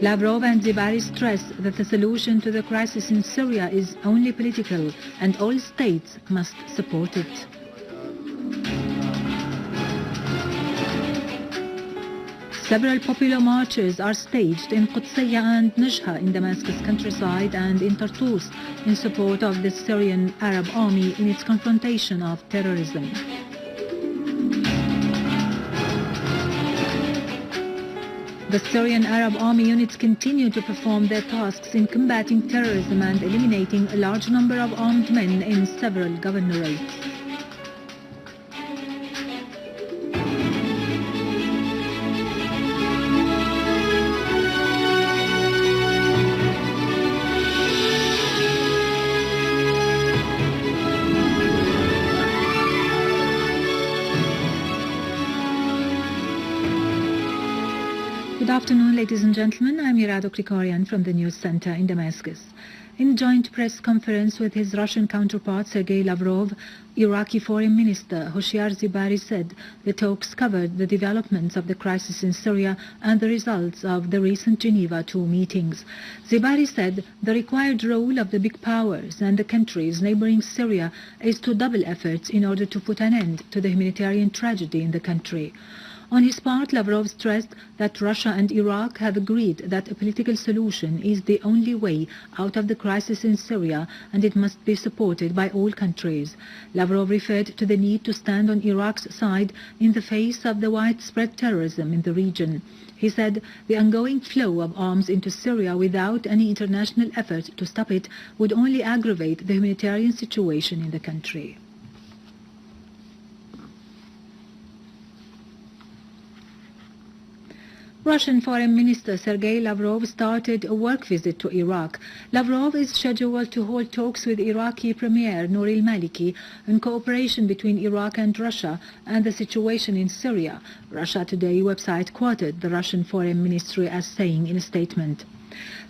Lavrov and Zebari stress that the solution to the crisis in Syria is only political and all states must support it. Several popular marches are staged in Qudsiya and Najha in Damascus countryside and in Tartus in support of the Syrian Arab Army in its confrontation of terrorism. The Syrian Arab Army units continue to perform their tasks in combating terrorism and eliminating a large number of armed men in several governorates. Good afternoon, ladies and gentlemen. I'm Irado Krikorian from the News Center in Damascus. In a joint press conference with his Russian counterpart Sergei Lavrov, Iraqi Foreign Minister Hoshyar Zebari said the talks covered the developments of the crisis in Syria and the results of the recent Geneva II meetings. Zebari said the required role of the big powers and the countries neighboring Syria is to double efforts in order to put an end to the humanitarian tragedy in the country. On his part, Lavrov stressed that Russia and Iraq have agreed that a political solution is the only way out of the crisis in Syria and it must be supported by all countries. Lavrov referred to the need to stand on Iraq's side in the face of the widespread terrorism in the region. He said the ongoing flow of arms into Syria without any international effort to stop it would only aggravate the humanitarian situation in the country. Russian Foreign Minister Sergei Lavrov started a work visit to Iraq. Lavrov is scheduled to hold talks with Iraqi Premier Nouri al-Maliki on cooperation between Iraq and Russia and the situation in Syria. Russia Today website quoted the Russian Foreign Ministry as saying in a statement.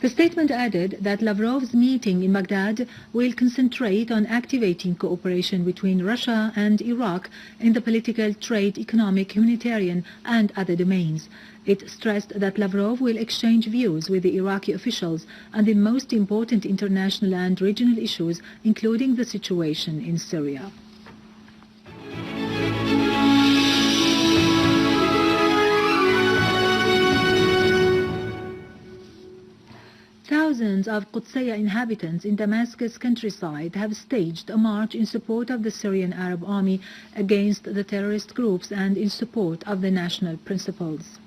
The statement added that Lavrov's meeting in Baghdad will concentrate on activating cooperation between Russia and Iraq in the political, trade, economic, humanitarian and other domains. It stressed that Lavrov will exchange views with the Iraqi officials on the most important international and regional issues, including the situation in Syria. Thousands of Qudsiya inhabitants in Damascus countryside have staged a march in support of the Syrian Arab Army against the terrorist groups and in support of the national principles.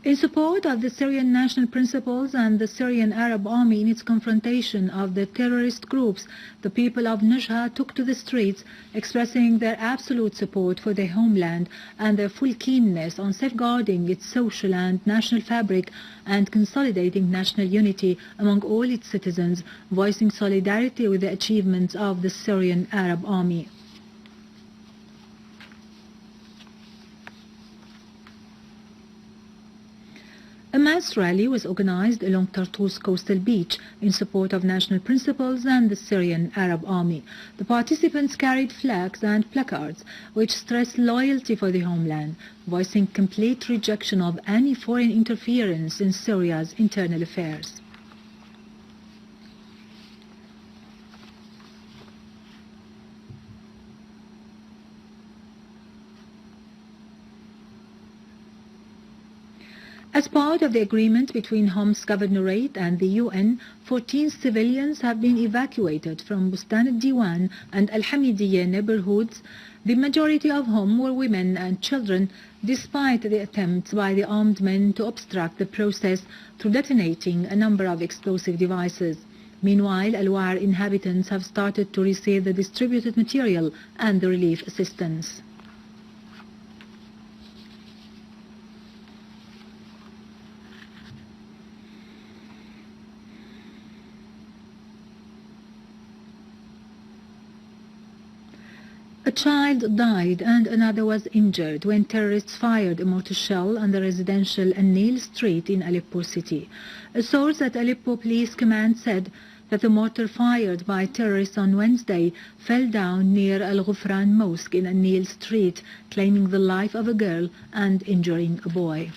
In support of the Syrian national principles and the Syrian Arab Army in its confrontation of the terrorist groups, the people of Najha took to the streets, expressing their absolute support for their homeland and their full keenness on safeguarding its social and national fabric and consolidating national unity among all its citizens, voicing solidarity with the achievements of the Syrian Arab Army. A mass rally was organized along Tartus coastal beach in support of national principles and the Syrian Arab Army. The participants carried flags and placards which stressed loyalty for the homeland, voicing complete rejection of any foreign interference in Syria's internal affairs. As part of the agreement between Homs Governorate and the UN, 14 civilians have been evacuated from Bustan al-Diwan and Al-Hamidiyya neighborhoods, the majority of whom were women and children, despite the attempts by the armed men to obstruct the process through detonating a number of explosive devices. Meanwhile, Al-War inhabitants have started to receive the distributed material and the relief assistance. A A child died and another was injured when terrorists fired a mortar shell on the residential al-Nil street in Aleppo city. A source at Aleppo Police Command said that the mortar fired by terrorists on Wednesday fell down near Al-Ghufran Mosque in al-Nil street, claiming the life of a girl and injuring a boy.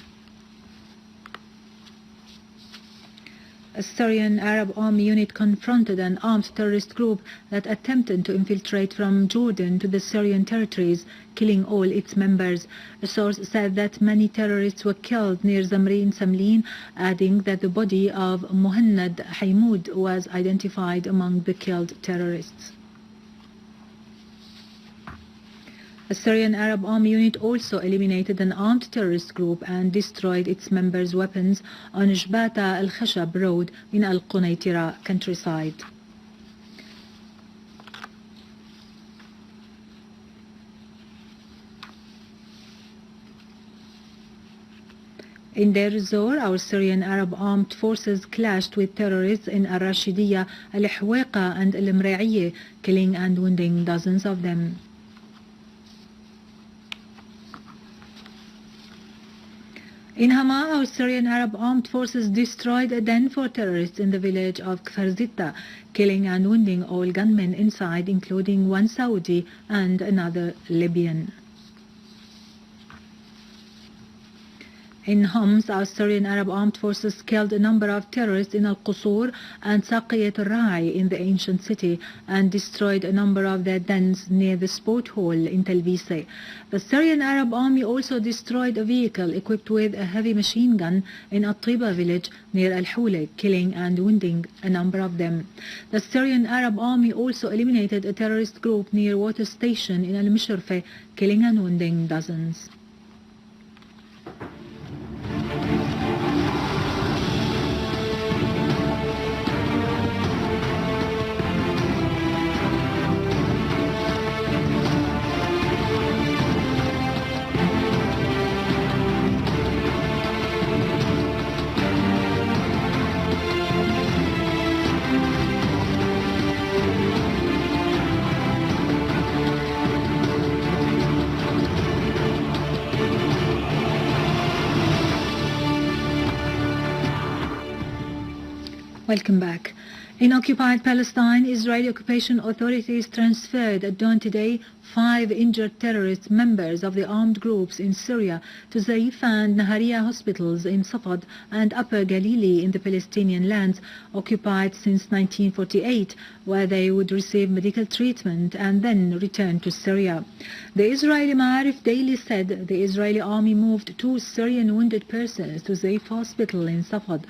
A Syrian Arab army unit confronted an armed terrorist group that attempted to infiltrate from Jordan to the Syrian territories, killing all its members. A source said that many terrorists were killed near Zamrin Samlin, adding that the body of Muhannad Haymoud was identified among the killed terrorists. A Syrian Arab army unit also eliminated an armed terrorist group and destroyed its members' weapons on Jbata al-Khashab road in al-Qunaytira countryside. In Deir ez-Zor, our Syrian Arab armed forces clashed with terrorists in al-Rashidiyya, al-Hwaiqa and al-Mra'iyya, killing and wounding dozens of them. In Hama, our Syrian Arab armed forces destroyed a den for terrorists in the village of Kfarzita, killing and wounding all gunmen inside, including one Saudi and another Libyan. In Homs, our Syrian Arab armed forces killed a number of terrorists in Al-Qusur and Saqiyat al-Rai in the ancient city and destroyed a number of their dens near the sport hall in Telvise. The Syrian Arab army also destroyed a vehicle equipped with a heavy machine gun in At-Tiba village near Al-Hule, killing and wounding a number of them. The Syrian Arab army also eliminated a terrorist group near water station in Al-Mishrfe, killing and wounding dozens. Welcome back. In occupied Palestine, Israeli occupation authorities transferred at dawn today 5 injured terrorist members of the armed groups in Syria to Zaif and Nahariya hospitals in Safad and Upper Galilee in the Palestinian lands occupied since 1948, where they would receive medical treatment and then return to Syria. The Israeli Ma'arif Daily said the Israeli army moved 2 Syrian wounded persons to Zaif hospital in Safad.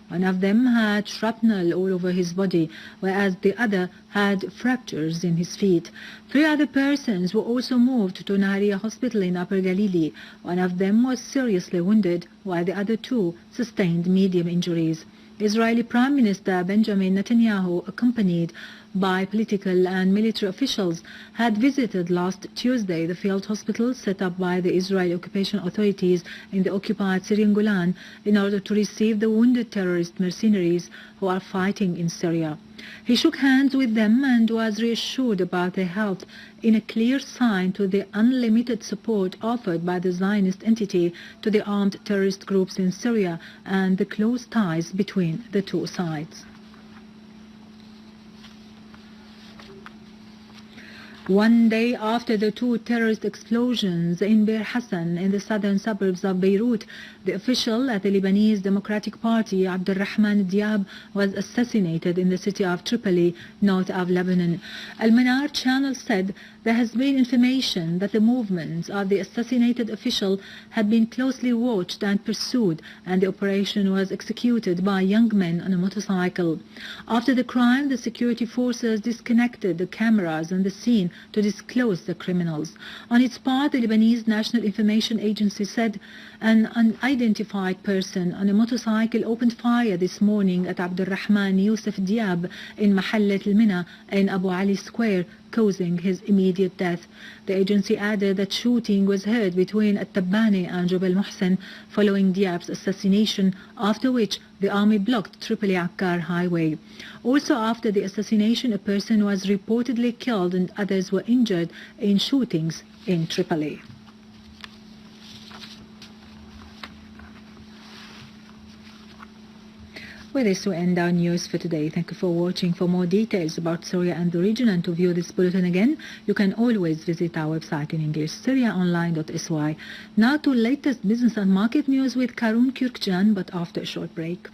One of them had shrapnel all over his body, whereas the other had fractures in his feet. 3 other persons were also moved to Nahariya Hospital in Upper Galilee. One of them was seriously wounded, while the other 2 sustained medium injuries. Israeli Prime Minister Benjamin Netanyahu, accompanied by political and military officials, had visited last Tuesday the field hospital set up by the Israeli occupation authorities in the occupied Syrian Golan in order to receive the wounded terrorist mercenaries who are fighting in Syria. He shook hands with them and was reassured about their health, in a clear sign to the unlimited support offered by the Zionist entity to the armed terrorist groups in Syria and the close ties between the 2 sides. One day after the 2 terrorist explosions in Bir Hassan in the southern suburbs of Beirut, the official at the Lebanese Democratic Party, Abdul Rahman Diab, was assassinated in the city of Tripoli, north of Lebanon. Al-Manar channel said there has been information that the movements of the assassinated official had been closely watched and pursued, and the operation was executed by young men on a motorcycle. After the crime, the security forces disconnected the cameras on the scene to disclose the criminals. On its part, the Lebanese National Information Agency said an unidentified person on a motorcycle opened fire this morning at Abdul Rahman Diab in Mahallat al-Mina in Abu Ali Square, causing his immediate death. The agency added that shooting was heard between At-Tabbani and Jabal Muhsin following Diab's assassination, after which the army blocked Tripoli-Akkar highway. Also after the assassination, a person was reportedly killed and others were injured in shootings in Tripoli. With this, we end our news for today. Thank you for watching. For more details about Syria and the region and to view this bulletin again, you can always visit our website in English, syriaonline.sy. Now to latest business and market news with Karun Kürkcan, but after a short break.